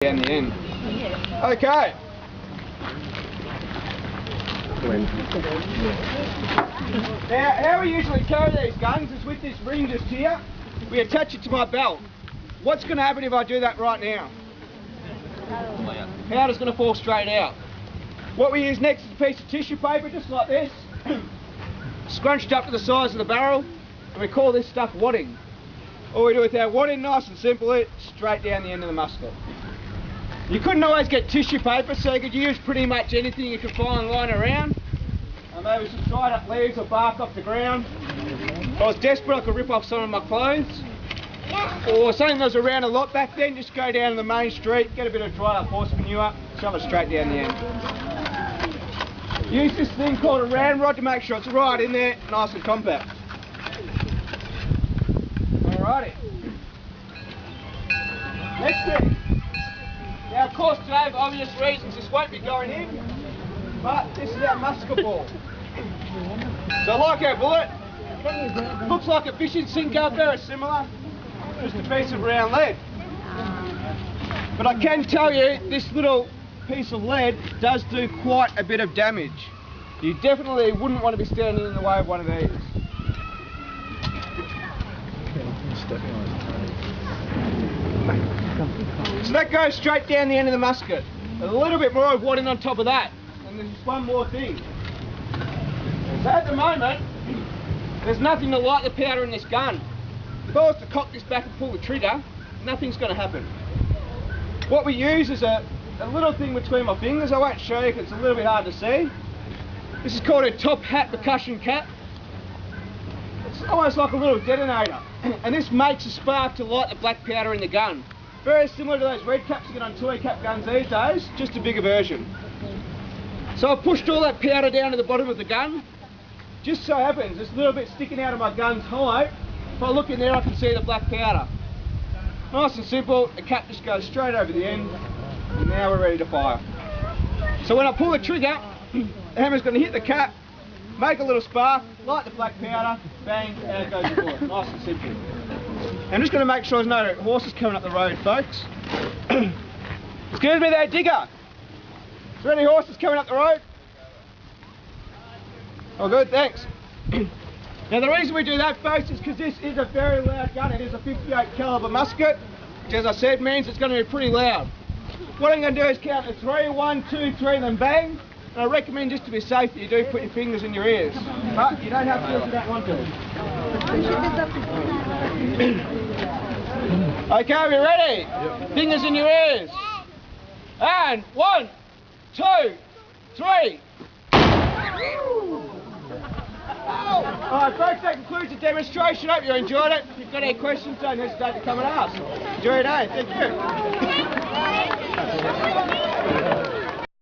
in the end. Okay. Now, how we usually carry these guns is with this ring just here. We attach it to my belt. What's going to happen if I do that right now? Powder's going to fall straight out. What we use next is a piece of tissue paper, just like this, scrunched up to the size of the barrel, and we call this stuff wadding. All we do with our wadding, nice and simple, straight down the end of the musket. You couldn't always get tissue paper, so you could use pretty much anything you could find lying around. Maybe some dried up leaves or bark off the ground. If I was desperate, I could rip off some of my clothes. Or something that was around a lot back then, just go down to the main street, get a bit of dried up horse manure, shove it straight down the end. Use this thing called a ramrod to make sure it's right in there, nice and compact. Alrighty. Next thing. Now of course today, for obvious reasons, this won't be going in, but this is our musket ball. So like our bullet, looks like a fishing sinker, very similar, just a piece of round lead. But I can tell you, this little piece of lead does do quite a bit of damage. You definitely wouldn't want to be standing in the way of one of these. So that goes straight down the end of the musket. A little bit more of wadding on top of that. And there's just one more thing. So at the moment, there's nothing to light the powder in this gun. If I was to cock this back and pull the trigger, nothing's going to happen. What we use is a little thing between my fingers. I won't show you because it's a little bit hard to see. This is called a top hat percussion cap. It's almost like a little detonator. And this makes a spark to light the black powder in the gun. Very similar to those red caps you get on toy cap guns these days, just a bigger version. So I've pushed all that powder down to the bottom of the gun. Just so happens, there's a little bit sticking out of my gun's hollow. If I look in there, I can see the black powder. Nice and simple, the cap just goes straight over the end, and now we're ready to fire. So when I pull the trigger, the hammer's going to hit the cap, make a little spark, light the black powder, bang, out it goes the bullet. Nice and simple. I'm just going to make sure there's no horses coming up the road, folks. Excuse me there, digger. Is there any horses coming up the road? Oh good, thanks. Now the reason we do that, folks, is because this is a very loud gun. It is a 58 caliber musket, which as I said means it's going to be pretty loud. What I'm going to do is count to 3, 1, 2, 3, and then bang. And I recommend, just to be safe, that you do put your fingers in your ears. But you don't have to if you don't want to. Okay, are we ready? Yep. Fingers in your ears. And 1, 2, 3. Alright folks, that concludes the demonstration. Hope you enjoyed it. If you've got any questions, don't hesitate to come and ask. Enjoy your day. Thank you.